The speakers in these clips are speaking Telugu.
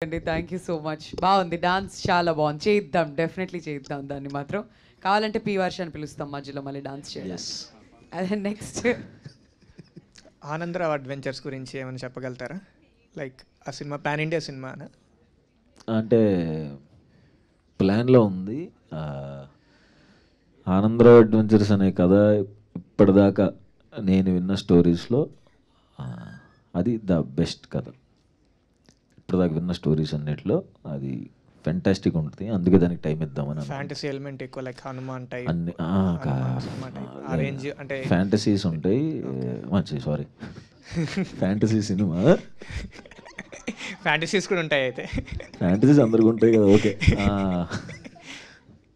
అండి థ్యాంక్ యూ సో మచ్. బాగుంది డాన్స్, చాలా బాగుంది. చేయిద్దాం, డెఫినెట్లీ చేయిద్దాం దాన్ని మాత్రం. కావాలంటే పీ వర్షాన్ని పిలుస్తాం మధ్యలో మళ్ళీ డాన్స్ చేయాలి. అదే నెక్స్ట్ ఆనందరావు అడ్వెంచర్స్ గురించి ఏమైనా చెప్పగలుగుతారా? లైక్ ఆ సినిమా పాన్ ఇండియా సినిమా అంటే ప్లాన్లో ఉంది. ఆనందరావు అడ్వెంచర్స్ అనే కథ ఇప్పటిదాకా నేను విన్న స్టోరీస్లో అది ద బెస్ట్ కథ. ఇప్పటిదాకా విన్న స్టోరీస్ అన్నిటిలో అది ఫెంటాస్టిక్ ఉంటుంది. అందుకే దానికి టైం ఇద్దామని. ఫ్యాంటసీ ఎలిమెంట్ ఎక్కువ, లైక్ హనుమాన్ టైప్ అన్ని రేంజ్ అంటే ఫ్యాంటసీస్ ఉంటాయి. మంచి సారీ ఫ్యాంటసీ సినిమా ఫ్యాంటసీస్ కూడా ఉంటాయి. అయితే ఫ్యాంటసీస్ అందరికి ఉంటాయి కదా. ఓకే,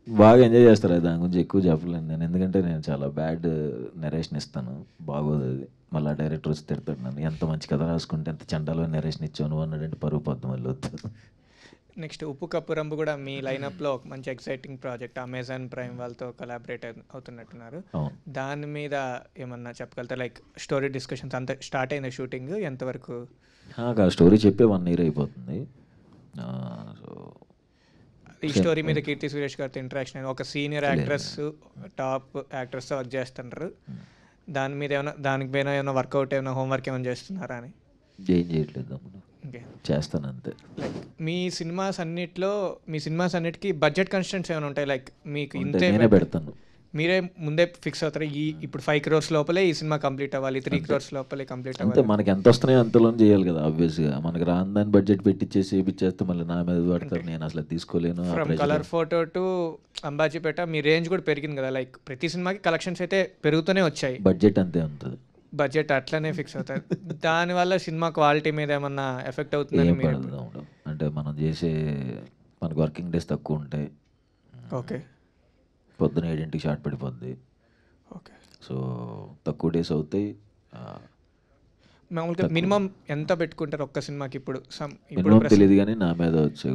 బాగా ఎంజాయ్ చేస్తారు. దాని గురించి ఎక్కువ చెప్పలేను నేను, ఎందుకంటే నేను చాలా బ్యాడ్ నెరేషన్ ఇస్తాను. బాగోదు అది. మళ్ళీ డైరెక్టర్ వచ్చి తిడతాడు నన్ను, ఎంత మంచి కథ రాసుకుంటే ఎంత చండాలో నెరేషన్ ఇచ్చావు నువ్వు అన్నాడంటే పరుగు పొద్దు మళ్ళీ వద్దు. నెక్స్ట్ ఉప్పు కప్పు రంబు కూడా మీ లైనప్లో ఒక మంచి ఎక్సైటింగ్ ప్రాజెక్ట్. అమెజాన్ ప్రైమ్ వాళ్ళతో కొలాబరేట్ అవుతున్నట్టున్నారు. దాని మీద ఏమన్నా చెప్పగలుగుతారు? లైక్ స్టోరీ డిస్కషన్స్ అంత స్టార్ట్ అయింది, షూటింగ్ ఎంతవరకు? స్టోరీ చెప్పే 1 year అయిపోతుంది. సో ఈ స్టోరీ మీద కీర్తి సురేష్ గారితో ఇంటరాక్షన్, ఒక సీనియర్ యాక్ట్రెస్ టాప్ యాక్ట్రెస్తో వర్క్ చేస్తుంటారు. దాని మీద ఏమైనా, దానికి పైన ఏమైనా వర్కౌట్, ఏమైనా హోంవర్క్ ఏమైనా చేస్తున్నారా అని? ఏం చేయట్లేదు, చేస్తాను అంతే. లైక్ మీ సినిమాస్ అన్నిటికీ బడ్జెట్ కన్స్టెంట్స్ ఏమైనా ఉంటాయి? లైక్ మీకు ఇంతే పెడతాను, మీరే ముందే ఫిక్స్ అవుతారు, ఇప్పుడు 5 crores లోపలే ఈ సినిమా కంప్లీట్ అవ్వాలి, 3 crores లోపలే కంప్లీట్ అంటే అవ్వాలి? మనకి ఎంత వస్తున్నాయో అంతలోనే చేయాలి కదా. ఆబ్వియస్గా మనకి రాని దాన్ని బడ్జెట్ పెట్టించేసి వేయించేస్తే మళ్ళీ నా మీద పడతారు. నేను అసలు తీసుకోలేను. From colour photo to Ambajipeta మీ రేంజ్ కూడా పెరిగింది కదా. లైక్ ప్రతి సినిమాకి కలెక్షన్స్ అయితే పెరుగుతూనే వచ్చాయి, బడ్జెట్ అంతే ఉంటుంది. బడ్జెట్ అట్లనే ఫిక్స్ అవుతాయి. దానివల్ల సినిమా క్వాలిటీ మీద ఏమన్నా ఎఫెక్ట్ అవుతుందని మీరు? అంటే మనం చేసే మనకి వర్కింగ్ డేస్ తక్కువ ఉంటాయి. ఓకే, పొద్దున 7 షార్ట్ పడిపోద్ది. ఓకే. సో తక్కువ డేస్ అవుతాయి. మామూలుగా మినిమం ఎంత పెట్టుకుంటారు ఒక్క సినిమాకి? ఇప్పుడు మినిమం తెలియదు కానీ నా మీద వచ్చే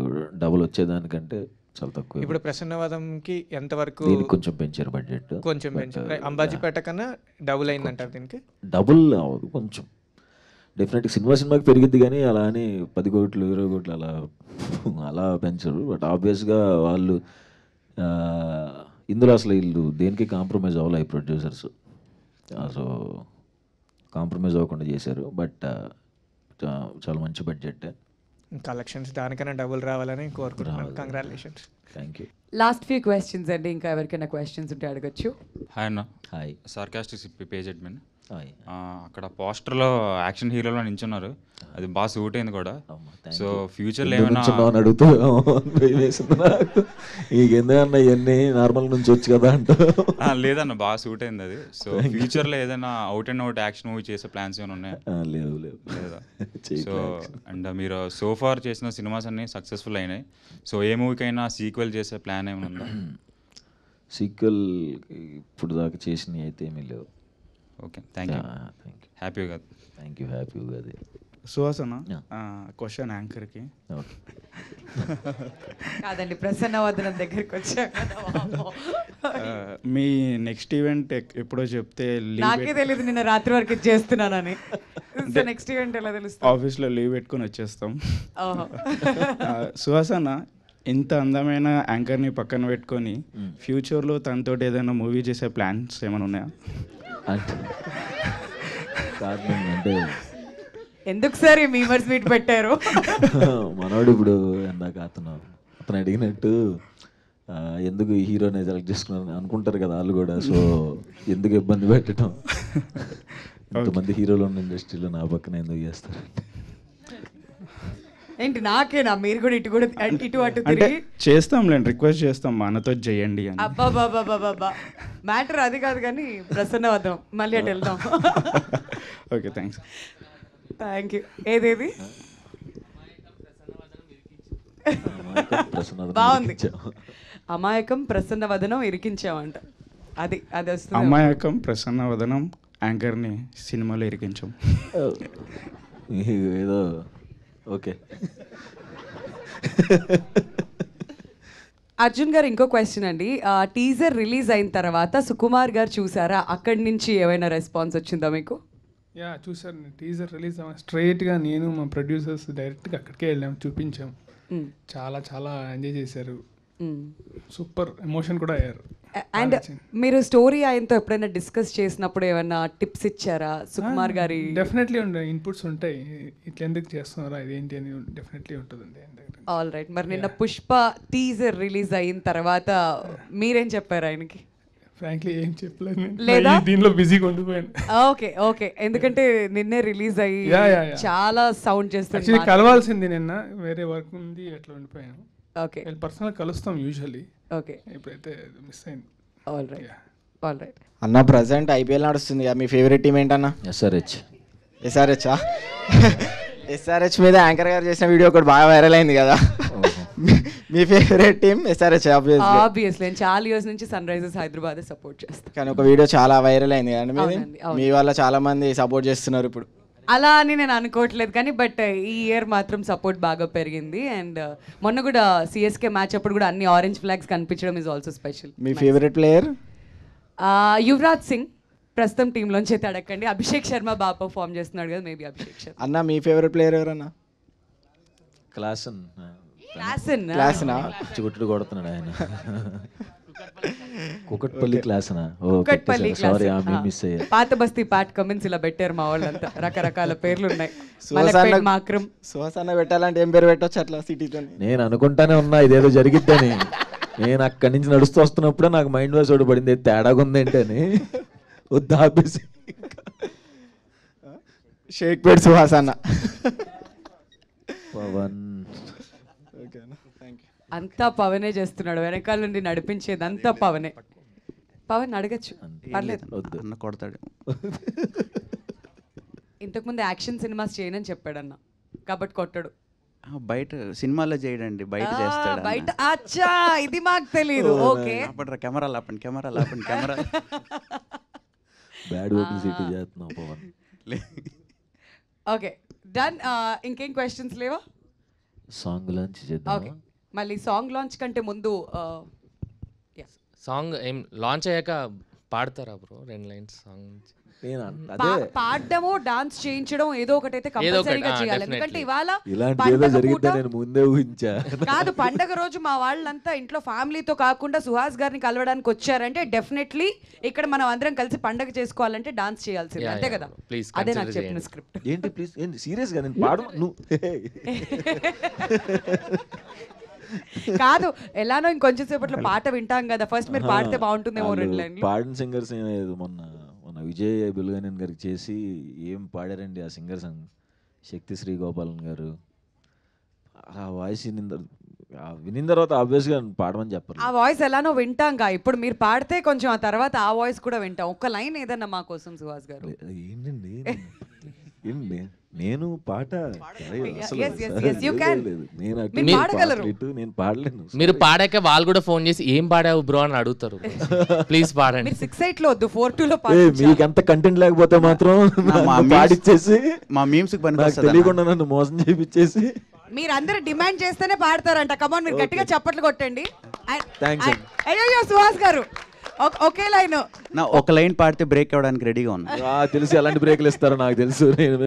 డబుల్ వచ్చేదానికంటే చాలా తక్కువ. ఇప్పుడు ప్రసన్నవాదంకి ఎంత వరకు? దీనికి కొంచెం పెంచారు బడ్జెట్, కొంచెం పెంచారు. అంబాజీపేట కన్నా డబుల్ అయిందంటారు దీనికి? డబుల్ అవ్వదు, కొంచెం డెఫినెట్గా సినిమాకి పెరిగిద్ది కానీ అలా అని 10 కోట్లు 20 కోట్లు అలా పెంచరు. బట్ ఆబ్వియస్గా వాళ్ళు ఇందులో అసలు వీళ్ళు దేనికి కాంప్రమైజ్ అవ్వాలి, ఈ ప్రొడ్యూసర్స్. సో కాంప్రమైజ్ అవ్వకుండా చేశారు. బట్ చాలా మంచి బడ్జెట్. కలెక్షన్స్ దానికన్నా డబుల్ రావాలని కోరుకుంటున్నాను. Congratulations. Thank you. Last few questions అండి, ఇంకా ఎవరికైనా క్వశ్చన్స్ ఉంటే అడగచ్చు. హాయ్ అన్న. Hi. Sarcastic page admin. Hi. అక్కడ పోస్టర్లో యాక్షన్ హీరోలో నించున్నారు, అది బాగా సూట్ అయింది కూడా. సో ఫ్యూచర్లో ఏమైనా అడుగుతూ ఎందుకన్నా ఇవన్నీ నార్మల్ నుంచి వచ్చు కదా అంటూ. లేదన్న, బాగా సూట్ అయింది అది. సో ఫ్యూచర్లో ఏదైనా out and out action movie చేసే ప్లాన్స్ ఏమైనా ఉన్నాయా? లేవు లేదా? సో అండ్ మీరు సో ఫార్ చేసిన సినిమాస్ అన్నీ సక్సెస్ఫుల్ అయినాయి. సో ఏ మూవీకైనా సీక్వెల్ చేసే ప్లాన్ ఏమైనా ఉందా? సీక్వెల్ ఇప్పుడు దాకా చేసినవి అయితే ఏమీ లేవు. Okay, thank you. Happy Ugadi. Thank you. Happy Ugadi. సుహాసన క్వశ్చన్ యాంకర్కి. కాదండి, ప్రసన్నవదనం దగ్గరికి వచ్చాక మీ నెక్స్ట్ ఈవెంట్ ఎప్పుడో చెప్తే నాకే తెలియదు, నిన్న రాత్రి వరకు ఇది చేస్తున్నానని. నెక్స్ట్ ఈవెంట్ ఎలా తెలుస్తుంది? ఆఫీస్లో లీవ్ పెట్టుకొని వచ్చేస్తాం. సుహాసన ఇంత అందమైన యాంకర్ని పక్కన పెట్టుకొని ఫ్యూచర్లో తనతోటి ఏదైనా మూవీ చేసే ప్లాన్స్ ఏమైనా ఉన్నాయా? అంటే ఎందుకు సార్ ఈ మీమర్స్ మీట్ పెట్టారు? మనోడు ఇప్పుడు ఎందాక అతను అడిగినట్టు ఎందుకు ఈ హీరోని సెలెక్ట్ చేసుకున్నారని అనుకుంటారు కదా వాళ్ళు కూడా. సో ఎందుకు ఇబ్బంది పెట్టడం, ఇంతమంది హీరోలు ఉన్న ఇండస్ట్రీలో నా పక్కన ఎందుకు చేస్తారు? ఏంటి నాకేనా? మీరు కూడా ఇటు అటు అంటే చేస్తాంలేండి, రిక్వెస్ట్ చేస్తాం మనతో చేయండి అని. అబ్బాబాబాబాబా, మ్యాటర్ అది కాదు కానీ ప్రసన్నవదనం, మళ్ళీ అటు వెళ్దాం. Okay, thanks. Thank you. ఏదేది బాగుంది, అమాయకం ప్రసన్నవదనం ఇరికించామంట. అది వస్తుంది. అమాయకం ప్రసన్నవదనం యాంకర్ని సినిమాలో ఇరికించాం. ఏదో ఓకే. అర్జున్ గారు, ఇంకో క్వశ్చన్ అండి. టీజర్ రిలీజ్ అయిన తర్వాత సుకుమార్ గారు చూసారా? అక్కడి నుంచి ఏమైనా రెస్పాన్స్ వచ్చిందా మీకు? యా చూసారు, టీజర్ రిలీజ్ స్ట్రైట్గా నేను మా ప్రొడ్యూసర్స్ డైరెక్ట్గా అక్కడికే వెళ్ళాము, చూపించాం. చాలా చాలా ఎంజాయ్ చేశారు, సూపర్ ఎమోషన్ కూడా అయ్యారు. అండ్ మీరు స్టోరీ ఆయనతో ఎప్పుడైనా డిస్కస్ చేసినప్పుడు ఏమైనా టిప్స్ ఇచ్చారా సుకుమార్ గారి? డెఫినెట్లీ ఉంటాయి, ఇన్పుట్స్ ఉంటాయి, ఇట్లా ఎందుకు చేస్తున్నారా ఇదేంటి అని డెఫినెట్లీ ఉంటుందండి. All right. మరి నిన్న పుష్ప టీజర్ రిలీజ్ అయిన తర్వాత మీరేం చెప్పారు ఆయనకి? ఫ్రాంక్లీ ఏం చెప్పలేదు, లేదా? దీనిలో బిజీగా ఉండిపోయాను. ఓకే ఓకే, ఎందుకంటే నిన్నే రిలీజ్ అయ్యి Yeah. చాలా సౌండ్ చేస్తుంది. యాక్చువల్లీ కలవాల్సింది నిన్న, వేరే వర్క్ ఉంది, అట్లా ఉండిపోయాను. ఓకే పర్సనల్ కలుస్తాం యూజువల్లీ, ఓకే, ఇప్పుడైతే మిస్ అయింది. All right all right. అన్న ప్రజెంట్ ఐపీఎల్ నడుస్తుంది కదా, మీ ఫేవరెట్ టీం ఏంటన్నా? ఎస్ఆర్హెచ్. ఎస్ఆర్హెచ్ మీద యాంకర్ గారు చేసిన వీడియో ఒకటి బాగా వైరల్ అయింది కదా. మీ ఫేవరెట్ టీం ఎస్ఆర్హెచ్ ఆబ్వియస్లీ. నేను చాలా ఇయర్స్ నుంచి సన్ రైజర్స్ హైదరాబాద్ సపోర్ట్ చేస్తాను. కానీ ఒక వీడియో చాలా వైరల్ అయింది కదా మీది, అవునండి, అవును. మీ వల్ల చాలా మంది సపోర్ట్ చేస్తున్నారు ఇప్పుడు. అలా అని నేను అనుకోవట్లేదు, కానీ బట్ ఈ ఇయర్ మాత్రం సపోర్ట్ బాగా పెరిగింది. అండ్ మొన్న కూడా సిఎస్కే మ్యాచ్ అప్పుడు కూడా అన్ని ఆరెంజ్ ఫ్లాగ్స్ కనిపించడం is also special. Me favourite player? Yuvraj Singh ప్రస్తుతం టీంలోంచి అయితే అడగండి. అభిషేక్ శర్మ బాగా పర్ఫామ్ చేస్తున్నాడు కదా, మేబీ అభిషేక్ శర్మ. అన్న మీ ఫేవరెట్ ప్లేయర్ ఎవరన్నా? క్లాసన్. క్లాస్నా? పిచ్చి కొడుతున్నాడు ఆయన. కుకట్పల్లి క్లాసనా? కుకట్పల్లి సారీ, మిస్ అయ్యా. పాత బస్తీ పాట్ కమెంట్స్ ఇలా పెట్టారు మా వాళ్ళంతా, రకరకాల పేర్లు ఉన్నాయి. సుహాస్ అన్న పెట్టాలంటే ఏం పేరు పెట్టొచ్చు అట్లా సిటీతో? నేను అనుకుంటానే ఉన్నా ఇదేదో జరిగిద్దని. నేను అక్కడి నుంచి నడుస్తూ వస్తున్నప్పుడే నాకు మైండ్ వాయిస్ ఒకటి పడింది, తేడాగా ఉంది ఏంటని. వద్దు ఆపేసి షేక్ పేట్ సుహాస్ అన్న. పవన్. అంతా పవనే చేస్తున్నాడు, వెనకాల నుండి నడిపించేది అంతా పవనే. పవన్ అడగచ్చు, పర్లేదు. వద్దు అన్న కొడతాడు. ఇంతకుముందు యాక్షన్ సినిమాస్ చేయనని చెప్పాడు అన్న, కాబట్టి కొట్టడు. బయట సినిమాలో చేయడండి, బయట చేస్తాడు. బయట అచ్చా, ఇది మాకు తెలీదు. ఓకే, కెమెరాలు ఆపండి, కెమెరాలు ఆపండి, కెమెరా. బ్యాడ్ పబ్లిసిటీ చేస్తున్నావు పవన్. Okay done. ఇంకేం క్వశ్చన్స్ లేవా? సాంగ్ లాంచ్ చేద్దాం. ఓకే, మళ్ళీ సాంగ్ లాంచ్ కంటే ముందు సాంగ్ ఏం లాంచ్ అయ్యాక పాడతారా బ్రో 2 లైన్స్ సాంగ్? పాడడము డాన్స్ చేయించడం ఏదో ఒకటైతే కంపల్సరీగా చేయాలి. ఎందుకంటే ఇవాళ ఇలాంటి ఏదో జరిగితే నేను ముందే ఊహించా. కాదు, పండగ రోజు మా వాళ్ళంతా ఇంట్లో ఫ్యామిలీతో కాకుండా సుహాస్ గారిని కలవడానికి వచ్చారంటే డెఫినెట్లీ ఇక్కడ మనం అందరం కలిసి పండగ చేసుకోవాలంటే డాన్స్ చేయాల్సింది, అంతే కదా? అదే నాకు చెప్పిన స్క్రిప్ట్. ఏంటి ప్లీజ్, ఏంటి సీరియస్ గా నేను పాడు నువ్వు? కాదు, ఎలానో ఇంకొంచెం సేపట్లో పాట వింటాం కదా, ఫస్ట్ మీరు పాడితే బాగుంటుందేమో 2 లైన్లు. పాడిన సింగర్స్ మొన్న విజయ్ బెలుగనేన్ గారికి చేసి ఏం పాడారండి ఆ సింగర్స్. శక్తి శ్రీ గోపాలన్ గారు ఆ వాయిస్ వినిన తర్వాత ఆబ్వియస్గా పాడమని చెప్పరు. ఆ వాయిస్ ఎలానో వింటాంగా, ఇప్పుడు మీరు పాడితే కొంచెం ఆ తర్వాత ఆ వాయిస్ కూడా వింటాం. ఒక్క లైన్ ఏదన్నా మా కోసం సుహాస్ గారు. ఏంటండి ఏంటి నేను పాట నేను పాడలేను. మీరు పాడాక వాళ్ళు కూడా ఫోన్ చేసి ఏం పాడావు బ్రో అని అడుగుతారు. ప్లీజ్ పాడండి. 6-8 లో వద్దు, 4-2 మీకు ఎంత కంటెంట్ లేకపోతే మాత్రం పాడిచ్చేసి మా మీమ్స్ తెలియకుండా నన్ను మోసం చేయించేసి మీరందరూ డిమాండ్ చేస్తేనే పాడతారంట. కమాన్, మీరు గట్టిగా చప్పట్లు కొట్టండి. అయ్యో సుహాస్ గారు ఒకే లైన్, ఒక లైన్ పాడితే బ్రేక్ అవ్వడానికి రెడీగా ఉన్నా. తెలుసు ఎలాంటి బ్రేక్లు ఇస్తారో నాకు తెలుసు.